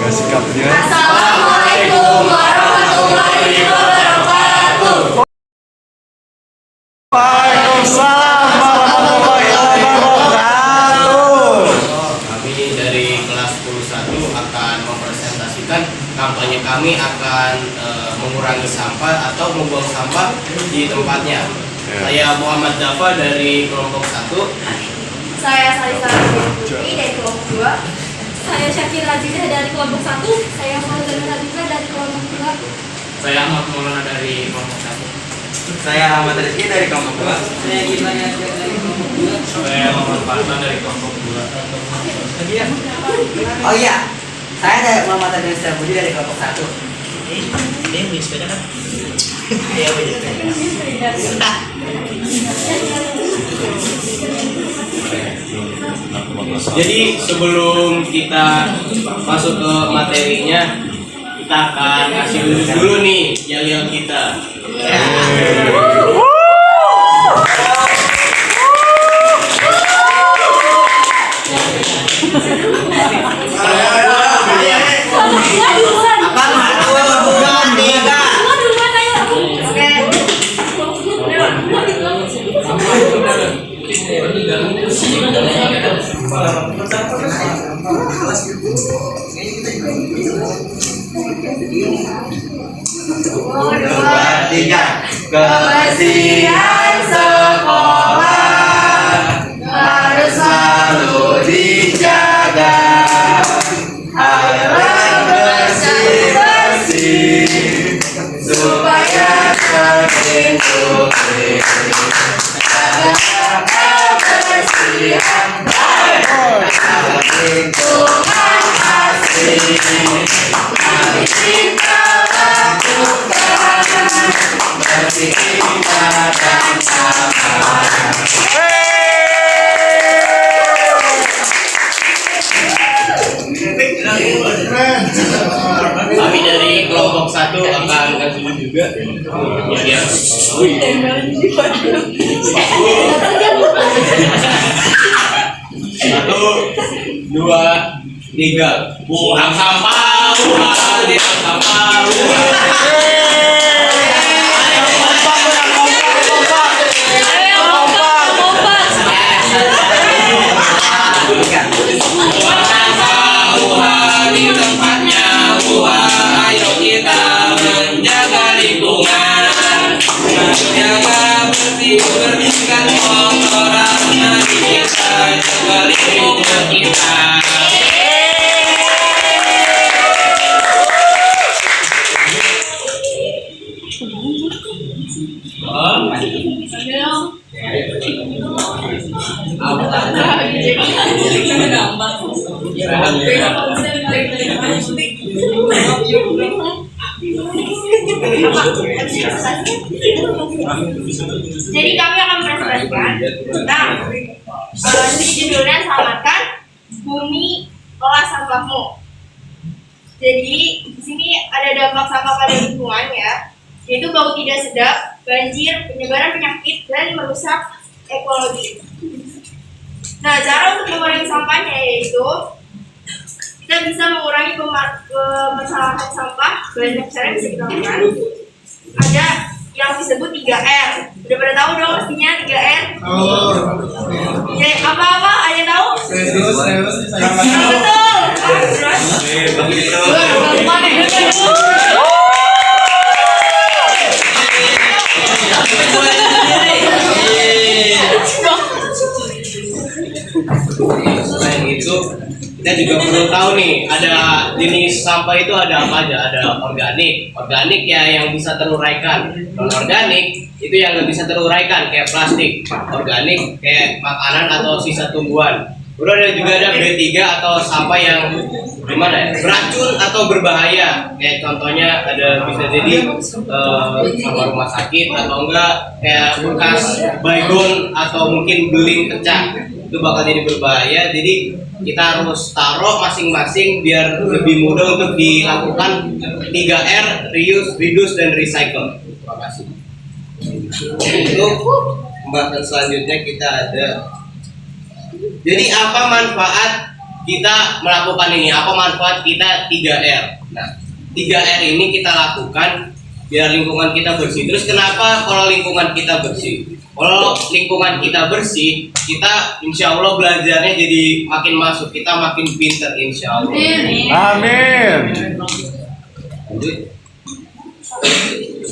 Jaga sikapnya. Assalamualaikum warahmatullahi wabarakatuh. Waalaikumsalam warahmatullahi wabarakatuh. Kami dari kelas 11 akan mempresentasikan kampanye kami akan mengurangi sampah atau membuang sampah di tempatnya. Saya Muhammad Dafa dari kelompok 1. Saya Salisa Putri dari kelompok 2. Saya Syakir Aziza dari kelompok 1. Saya Fauzan Aziza dari kelompok 2. Saya Ahmad Maulana dari kelompok 1. Saya Ahmad Rizky dari kelompok 2. Saya Gibran Yasir dari kelompok 2. Saya Muhammad Farhan dari kelompok 2. Oh iya, saya dari Muhammad Adrian Budi dari kelompok 1. Ini punya sepeda kan? Iya, Jadi sebelum kita masuk ke materinya, kita akan kasih dulu nih yel-yel kita. Kebersihan sekolah harus selalu dijaga agar bersih-bersih supaya terlindungi. Jaga kebersihan lingkungan asli. Mari kita lakukan bersih dan sama. Kami dari kelompok 1 akan kasih juga ya. Satu, dua, tiga. Buang sampah, buang sampah. Di tempatnya, ayo kita menjaga lingkungan, menjaga bersihkan kotoran, mari kita jaga lingkungan kita. Jadi kami akan presentasikan tentang judulnya selamatkan bumi olah sampahmu. Jadi di sini ada dampak sampah pada lingkungan ya, yaitu bau tidak sedap, banjir, penyebaran penyakit dan merusak ekologi. Nah, cara untuk mengurangi sampahnya yaitu kita bisa mengurangi permasalahan sampah. Banyak cara yang bisa kita lakukan. Ada yang disebut 3R. Udah pada tahu dong pastinya 3R? Ya, apa-apa? Ada yang tahu? Betul. Selain itu, kita juga perlu tahu nih, ada jenis sampah itu ada apa aja? Ada organik ya yang bisa teruraikan. Non organik itu yang nggak bisa teruraikan kayak plastik. Organik kayak makanan atau sisa tumbuhan. Udah ada B3 atau sampah yang gimana ya? Beracun atau berbahaya. Kayak contohnya ada bisa jadi sampah rumah sakit atau enggak kayak bekas baygon atau mungkin beling pecah. Itu bakal jadi berbahaya. Jadi kita harus taruh masing-masing biar lebih mudah untuk dilakukan 3R, reuse, reduce, dan recycle. Terima kasih. Untuk pembahasan selanjutnya kita ada, jadi apa manfaat kita melakukan ini, apa manfaat kita 3R. Nah, 3R ini kita lakukan biar lingkungan kita bersih. Terus kenapa kalau lingkungan kita bersih? Kalau lingkungan kita bersih, kita insya Allah belajarnya jadi makin masuk, kita makin pinter insya Allah. Amin.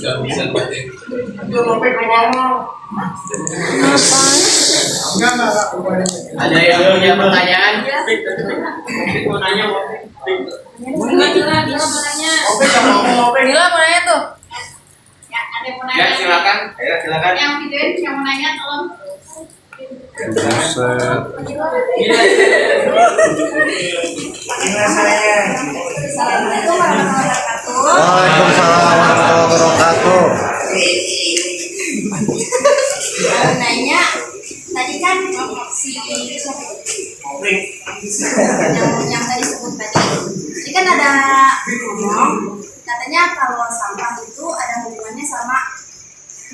Gak bisa berarti. Ada yang punya pertanyaan? Bila mau nanya tuh. Ya, ada yang mau nanya. Ya silakan. Ayo silakan. Yang videoin yang mau nanya tolong. Waalaikumsalam warahmatullahi wabarakatuh. Nanya tadi kan si yang tadi sebut tadi, ini kan ada ngomong katanya kalau sampah itu ada hubungannya sama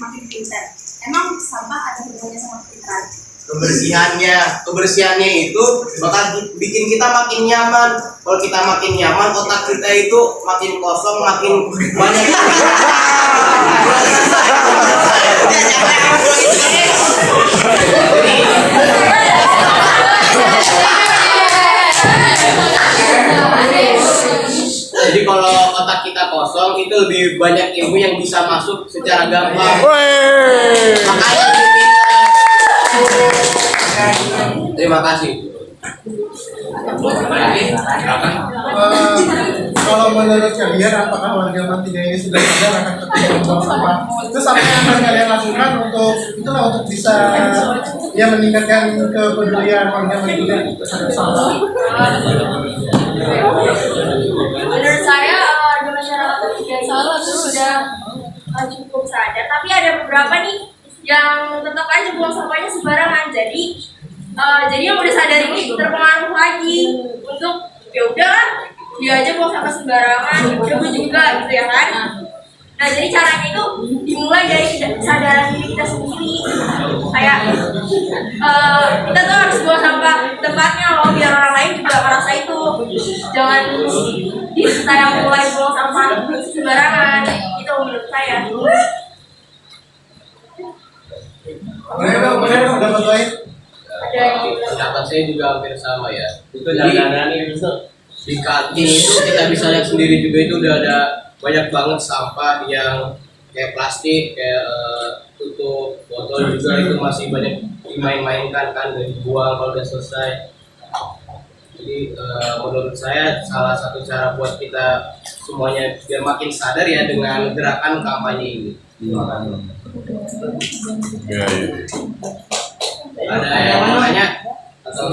makin pintar. Emang sampah ada hubungannya sama pintar? Kebersihannya itu bakal bikin kita makin nyaman. Kalau kita makin nyaman, otak kita itu makin kosong, makin banyak. Jadi kalau otak kita kosong itu lebih banyak ilmu yang bisa masuk secara gampang. Makanya terima kasih. Kalau menurut kalian apakah warga Mantiga ini sudah sadar akan pentingnya buang sampah? Terus apa yang akan kalian lakukan untuk bisa ya meningkatkan kepedulian warga Mantiga terhadap sampah? Menurut saya di masyarakat Mantiga itu sudah cukup sadar, tapi ada beberapa nih yang tetap aja buang sampahnya sembarangan. Jadi yang udah sadar ini terpengaruh lagi untuk ya udahlah dia aja buang sampah sembarangan, ya gue juga gitu ya kan. Nah jadi caranya itu dimulai dari kesadaran diri kita sendiri, kayak kita tuh harus buang sampah tempatnya loh biar orang lain juga merasa itu. Jangan kita yang mulai buang sampah sembarangan, itu menurut saya. Boleh dong dapat lain? Pendapat saya juga hampir sama ya. Itu jadi di kantin itu kita bisa lihat sendiri juga itu udah ada banyak banget sampah yang kayak plastik, kayak tutup botol juga itu masih banyak dimain-mainkan kan dan dibuang kalau udah selesai. Jadi menurut saya salah satu cara buat kita semuanya biar makin sadar ya dengan gerakan kampanye ini. Ada yang mau tanya atau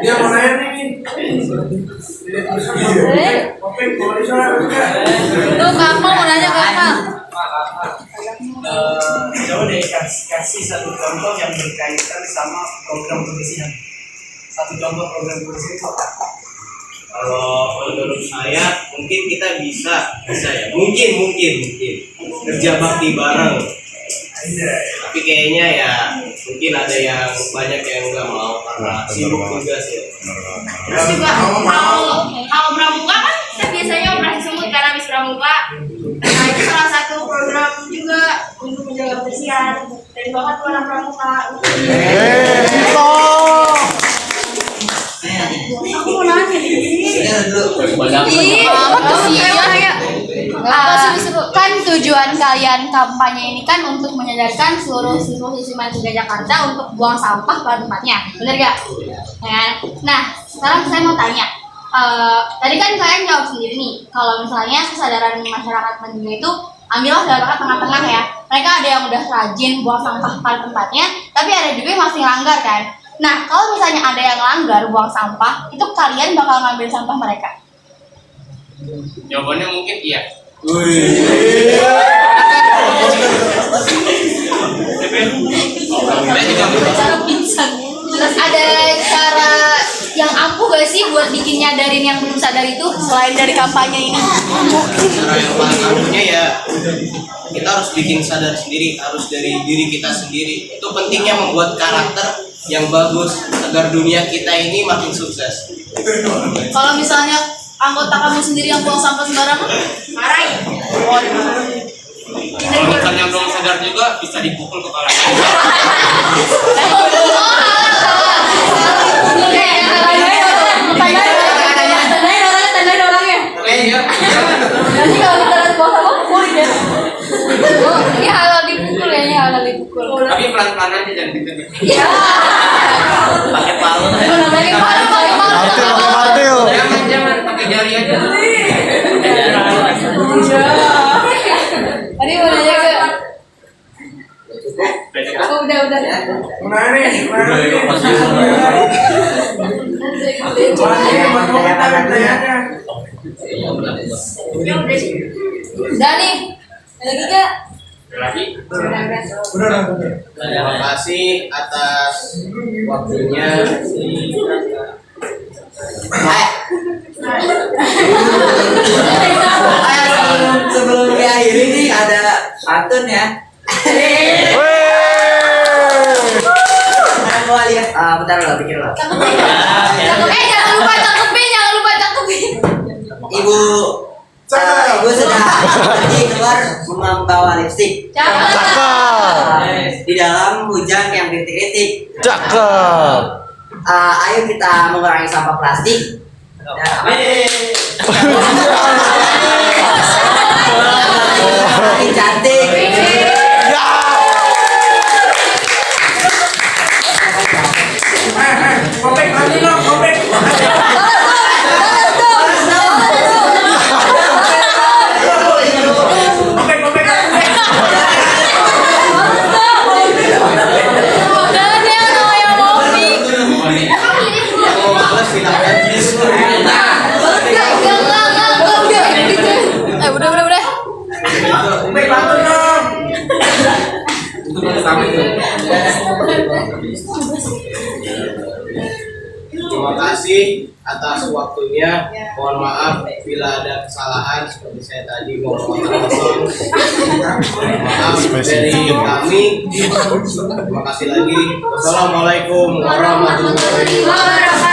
Dia mau nanya nih. Lu Kamal mau nanya Kamal. Coba deh kasih satu contoh yang berkaitan sama program kebersihan. Satu contoh program kebersihan apa? kalau menurut saya mungkin kita bisa ya mungkin kerja bakti bareng, tapi kayaknya ya mungkin ada yang banyak yang nggak mau karena sibuk tugas ya. Terus juga kalau pramuka kan kita biasanya operasi semut kan habis pramuka. Nah itu salah satu program juga untuk menjaga kebersihan. Dan banget tuh anak pramuka. Aku mau nanya. Kan tujuan kalian kampanye ini kan untuk menyadarkan seluruh siswa-siswi Mantiga Jakarta untuk buang sampah pada tempatnya, bener gak? Nah, sekarang saya mau tanya, tadi kan kalian jawab sendiri nih, kalau misalnya kesadaran masyarakat Mantiga itu ambillah dalam tengah-tengah ya, mereka ada yang udah rajin buang sampah pada tempatnya, tapi ada juga yang masih langgar kan? Nah, kalau misalnya ada yang langgar buang sampah, itu kalian bakal ngambil sampah mereka? Jawabannya mungkin iya. Terus ada cara yang ampuh gak sih buat bikin nyadarin yang belum sadar itu selain dari kampanye ini? Cara yang paling ampuhnya ya kita harus bikin sadar sendiri, harus dari diri kita sendiri. Itu pentingnya membuat karakter yang bagus agar dunia kita ini makin sukses. Kalau misalnya anggota kamu sendiri yang buang sampah sembarangan, Marahin. Kalau misalnya belum sadar juga bisa dipukul kepalanya. Tandain orangnya. Iya. Nanti kalau kita lihat buang sampah pukulin ya. Oh, ini halal dipukul ya, ini halal dipukul. Tapi pelan-pelan aja jangan gitu. Iya. Pakai palu. Pakai palu, pakai palu. Martil, pakai martil. Jangan pakai jari aja. Tadi mau nanya ke Oh, udah. Mana nih? Mana nih? Udah nih. Ada lagi gak? Lagi. Terima kasih atas waktunya. Sebelum diakhiri nih ada pantun ya. Ada mau lihat? Bentar lah, pikir lah. Cakepin. Jangan lupa cakepin. Ibu ibu sedang pergi keluar membawa lipstik Cakep. di dalam hujan yang rintik-rintik. Cakep. Ayo kita mengurangi sampah plastik. Makin cantik. Kopek lagi dong, kopek. Kopek lagi. Yang mau males silahkan. Udah. Kopek pantun dong. Terima kasih atas waktunya. Mohon maaf bila ada kesalahan seperti saya tadi ngomong kosong. Maaf dari kami. Terima kasih lagi. Wassalamualaikum warahmatullahi wabarakatuh.